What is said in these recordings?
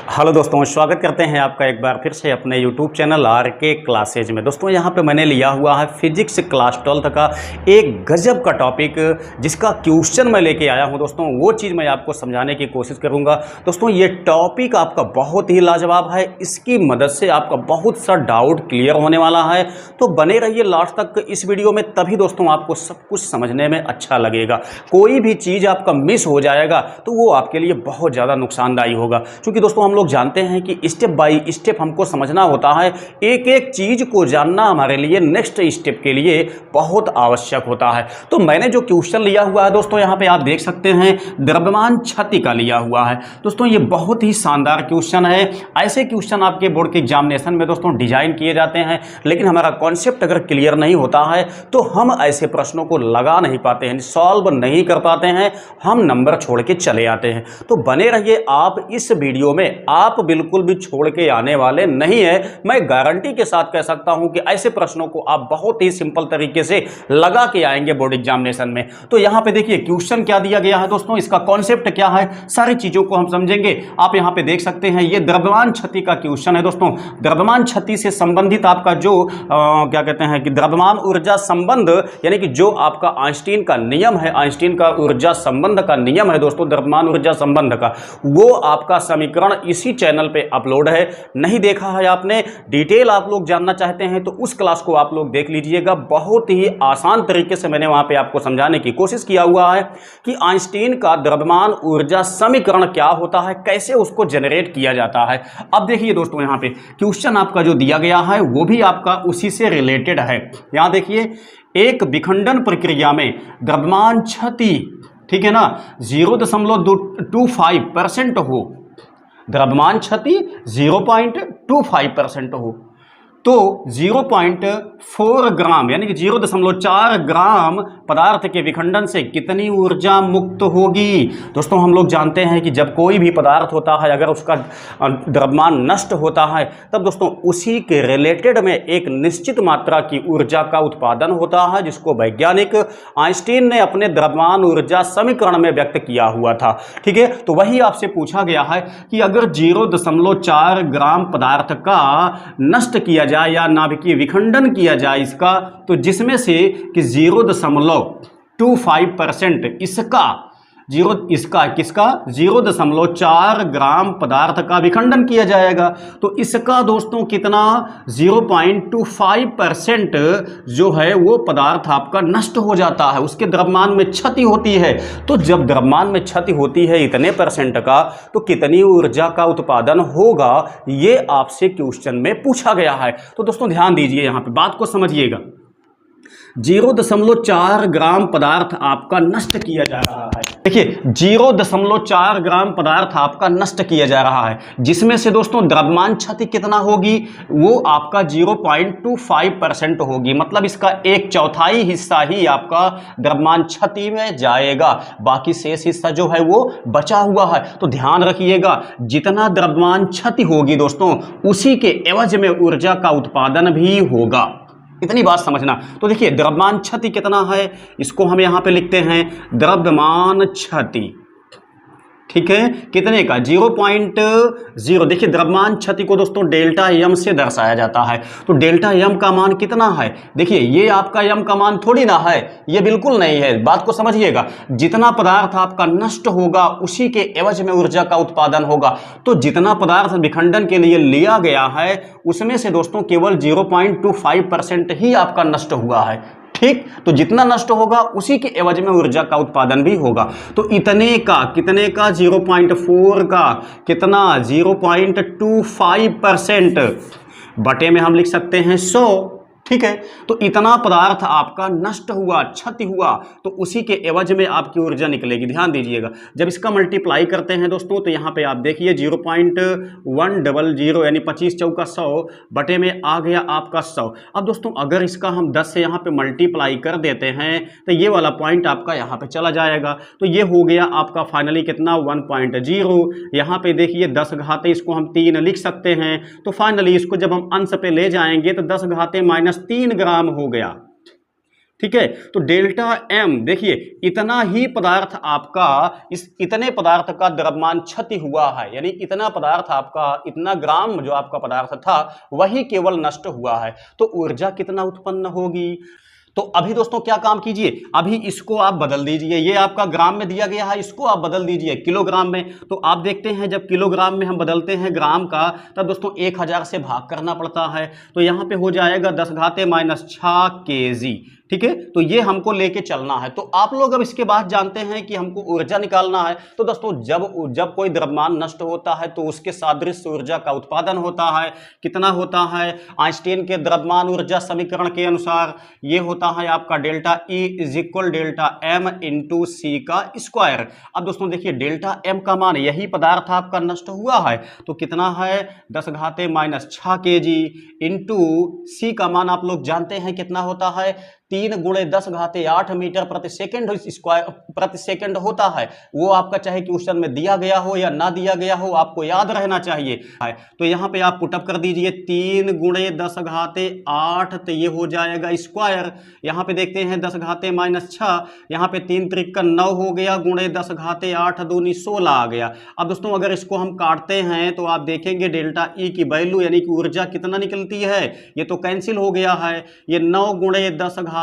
Hello दोस्तों, स्वागत करते हैं आपका एक बार फिर से अपने यूट्यूब चैनल आर के क्लासेज में। दोस्तों यहाँ पे मैंने लिया हुआ है फिजिक्स क्लास 12 का एक गजब का टॉपिक, जिसका क्वेश्चन मैं लेके आया हूँ। दोस्तों वो चीज़ मैं आपको समझाने की कोशिश करूँगा। दोस्तों ये टॉपिक आपका बहुत ही लाजवाब है, इसकी मदद से आपका बहुत सा डाउट क्लियर होने वाला है। तो बने रहिए लास्ट तक इस वीडियो में, तभी दोस्तों आपको सब कुछ समझने में अच्छा लगेगा। कोई भी चीज़ आपका मिस हो जाएगा तो वो आपके लिए बहुत ज़्यादा नुकसानदायी होगा, क्योंकि दोस्तों हम लोग जानते हैं कि स्टेप बाय स्टेप हमको समझना होता है। एक एक चीज को जानना हमारे लिए नेक्स्ट स्टेप के लिए बहुत आवश्यक होता है। तो मैंने जो क्वेश्चन लिया हुआ है दोस्तों, यहाँ पे आप देख सकते हैं, द्रव्यमान क्षति का लिया हुआ है। दोस्तों ये बहुत ही शानदार क्वेश्चन है। ऐसे क्वेश्चन आपके बोर्ड के एग्जामिनेशन में दोस्तों डिजाइन किए जाते हैं, लेकिन हमारा कॉन्सेप्ट अगर क्लियर नहीं होता है तो हम ऐसे प्रश्नों को लगा नहीं पाते हैं, सॉल्व नहीं कर पाते हैं, हम नंबर छोड़ के चले आते हैं। तो बने रहिए आप इस वीडियो में, आप बिल्कुल भी छोड़ के आने वाले नहीं है। मैं गारंटी के साथ कह सकता हूं कि ऐसे प्रश्नों को आप बहुत ही सिंपल तरीके से लगा के आएंगे बोर्ड एग्जामिनेशन में। तो यहां पे देखिए क्वेश्चन क्या दिया गया है दोस्तों, इसका कॉन्सेप्ट क्या है, सारी चीजों को हम समझेंगे। आप यहां पे देख सकते हैं, ये द्रव्यमान क्षति का क्वेश्चन है दोस्तों। द्रव्यमान क्षति से संबंधित आपका जो क्या कहते हैं कि द्रव्यमान ऊर्जा संबंध, यानी कि जो आपका आइंस्टीन का नियम है, आइंस्टीन का ऊर्जा संबंध का नियम है दोस्तों, द्रव्यमान ऊर्जा संबंध का, वो आपका समीकरण इसी चैनल पे अपलोड है। नहीं देखा है आपने, डिटेल आप लोग जानना चाहते हैं तो उस क्लास को आप लोग देख लीजिएगा। बहुत ही आसान तरीके से मैंने वहां पे आपको समझाने की कोशिश किया हुआ है कि आइंस्टीन का द्रव्यमान ऊर्जा समीकरण क्या होता है, कैसे उसको जनरेट किया जाता है। अब देखिए दोस्तों, यहाँ पे क्वेश्चन आपका जो दिया गया है वो भी आपका उसी से रिलेटेड है। यहां देखिए, एक विखंडन प्रक्रिया में द्रव्यमान क्षति, ठीक है ना, 0.25% हो, द्रव्यमान क्षति 0.25% हो, तो 0.4 ग्राम यानी कि 0.4 ग्राम पदार्थ के विखंडन से कितनी ऊर्जा मुक्त होगी। दोस्तों हम लोग जानते हैं कि जब कोई भी पदार्थ होता है, अगर उसका द्रव्यमान नष्ट होता है, तब दोस्तों उसी के रिलेटेड में एक निश्चित मात्रा की ऊर्जा का उत्पादन होता है, जिसको वैज्ञानिक आइंस्टीन ने अपने द्रव्यमान ऊर्जा समीकरण में व्यक्त किया हुआ था। ठीक है, तो वही आपसे पूछा गया है कि अगर 0.4 ग्राम पदार्थ का नष्ट किया जाए या नाभिकीय विखंडन किया जाए इसका, तो जिसमें से कि 0.25% किसका 0.4 ग्राम पदार्थ का विखंडन किया जाएगा, तो इसका दोस्तों कितना 0.25% जो है वो पदार्थ आपका नष्ट हो जाता है, उसके द्रव्यमान में क्षति होती है। तो जब द्रव्यमान में क्षति होती है इतने परसेंट का, तो कितनी ऊर्जा का उत्पादन होगा, ये आपसे क्वेश्चन में पूछा गया है। तो दोस्तों ध्यान दीजिए, यहां पे बात को समझिएगा। 0.4 ग्राम पदार्थ आपका नष्ट किया जा रहा है। देखिए 0.4 ग्राम पदार्थ आपका नष्ट किया जा रहा है, जिसमें से दोस्तों द्रव्यमान क्षति कितना होगी, वो आपका 0.25% होगी। मतलब इसका 1/4 हिस्सा ही आपका द्रव्यमान क्षति में जाएगा, बाकी शेष हिस्सा जो है वो बचा हुआ है। तो ध्यान रखिएगा, जितना द्रव्यमान क्षति होगी दोस्तों, उसी के एवज में ऊर्जा का उत्पादन भी होगा। इतनी बात समझना। तो देखिए द्रव्यमान क्षति कितना है, इसको हम यहां पे लिखते हैं द्रव्यमान क्षति, ठीक है, कितने का 0.0। देखिए द्रव्यमान क्षति को दोस्तों डेल्टा एम से दर्शाया जाता है। तो डेल्टा एम का मान कितना है, देखिए ये आपका एम का मान थोड़ी ना है, ये बिल्कुल नहीं है। बात को समझिएगा, जितना पदार्थ आपका नष्ट होगा उसी के एवज में ऊर्जा का उत्पादन होगा। तो जितना पदार्थ विखंडन के लिए लिया गया है उसमें से दोस्तों केवल 0.25% ही आपका नष्ट हुआ है। ठीक, तो जितना नष्ट होगा उसी के एवज में ऊर्जा का उत्पादन भी होगा। तो इतने का कितने का 0.4 का कितना 0.25% बटे में हम लिख सकते हैं 100। ठीक है, तो इतना पदार्थ आपका नष्ट हुआ, क्षति हुआ, तो उसी के एवज में आपकी ऊर्जा निकलेगी। ध्यान दीजिएगा, जब इसका मल्टीप्लाई करते हैं दोस्तों, तो यहाँ पे आप देखिए 0.100 यानी 25 चौका 100 बटे में आ गया आपका 100। अब दोस्तों अगर इसका हम 10 से यहाँ पे मल्टीप्लाई कर देते हैं तो ये वाला पॉइंट आपका यहाँ पे चला जाएगा। तो ये हो गया आपका फाइनली कितना 1.0। यहाँ पे देखिए 10 घाते, इसको हम 3 लिख सकते हैं। तो फाइनली इसको जब हम अंश पे ले जाएंगे तो 10 घाते -3 ग्राम हो गया। ठीक है। तो डेल्टा एम देखिए, इतना ही पदार्थ आपका, इस इतने पदार्थ का द्रव्यमान क्षति हुआ है, यानी इतना पदार्थ आपका, इतना ग्राम जो आपका पदार्थ था वही केवल नष्ट हुआ है। तो ऊर्जा कितना उत्पन्न होगी? तो अभी दोस्तों क्या काम कीजिए, अभी इसको आप बदल दीजिए, ये आपका ग्राम में दिया गया है, इसको आप बदल दीजिए किलोग्राम में। तो आप देखते हैं जब किलोग्राम में हम बदलते हैं ग्राम का, तब दोस्तों 1000 से भाग करना पड़ता है। तो यहां पे हो जाएगा 10⁻⁶ kg। ठीक है, तो ये हमको लेके चलना है। तो आप लोग अब इसके बाद जानते हैं कि हमको ऊर्जा निकालना है। तो दोस्तों जब कोई द्रव्यमान नष्ट होता है तो उसके सादृश ऊर्जा का उत्पादन होता है। कितना होता है? आइंस्टीन के द्रव्यमान ऊर्जा समीकरण के अनुसार ये होता है आपका delta E = delta M × C का स्क्वायर। अब दोस्तों देखिए, डेल्टा M का मान, यही पदार्थ आपका नष्ट हुआ है, तो कितना है? 10⁻⁶ kg × C का मान आप लोग जानते हैं कितना होता है? 3 × 10⁸ मीटर प्रति सेकंड स्क्वायर प्रति सेकंड होता है। वो आपका चाहे क्वेश्चन में दिया गया हो या ना दिया गया हो, आपको याद रहना चाहिए। तो यहाँ पे आप पुटअप कर दीजिए 3 × 10⁸, तो ये हो जाएगा स्क्वायर। यहाँ पे देखते हैं 10⁻⁶, यहाँ पे 3 × 9 हो गया, गुणे 10⁸ 2 16 आ गया। अब दोस्तों अगर इसको हम काटते हैं तो आप देखेंगे डेल्टा E की वैल्यू यानी कि ऊर्जा कितना निकलती है? ये तो कैंसिल हो गया है, ये 9 × 10⁻10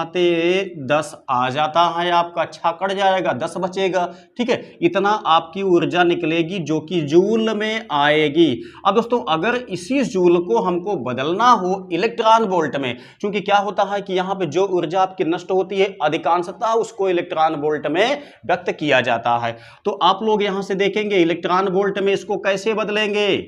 आ जाता है आपका, 6 कट जाएगा, 10 बचेगा। ठीक है, इतना आपकी ऊर्जा निकलेगी जो कि जूल में आएगी। अब दोस्तों अगर इसी जूल को हमको बदलना हो इलेक्ट्रॉन वोल्ट में, क्योंकि क्या होता है कि यहाँ पे जो ऊर्जा आपकी नष्ट होती है अधिकांशतः उसको इलेक्ट्रॉन वोल्ट में व्यक्त किया जाता है। तो आप लोग यहां से देखेंगे इलेक्ट्रॉन वोल्ट में इसको कैसे बदलेंगे।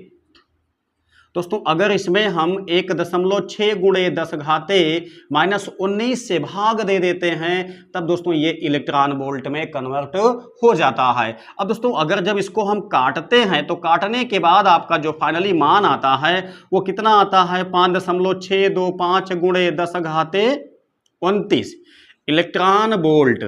दोस्तों अगर इसमें हम 1.6 × 10⁻⁻19 से भाग दे देते हैं, तब दोस्तों ये इलेक्ट्रॉन वोल्ट में कन्वर्ट हो जाता है। अब दोस्तों अगर जब इसको हम काटते हैं तो काटने के बाद आपका जो फाइनली मान आता है वो कितना आता है? 5.625 × 10⁻29 इलेक्ट्रॉन वोल्ट।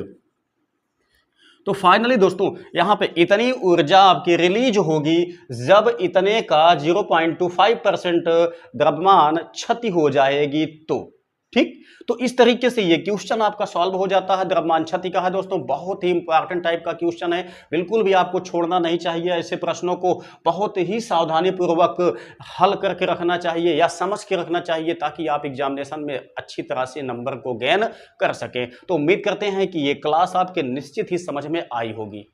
तो फाइनली दोस्तों यहां पे इतनी ऊर्जा आपकी रिलीज होगी जब इतने का 0.25% द्रव्यमान क्षति हो जाएगी। तो ठीक, तो इस तरीके से ये क्वेश्चन आपका सॉल्व हो जाता है। द्रव्यमान क्षति का है दोस्तों, बहुत ही इंपॉर्टेंट टाइप का क्वेश्चन है, बिल्कुल भी आपको छोड़ना नहीं चाहिए। ऐसे प्रश्नों को बहुत ही सावधानी पूर्वक हल करके रखना चाहिए या समझ के रखना चाहिए, ताकि आप एग्जामिनेशन में अच्छी तरह से नंबर को गेन कर सकें। तो उम्मीद करते हैं कि ये क्लास आपके निश्चित ही समझ में आई होगी।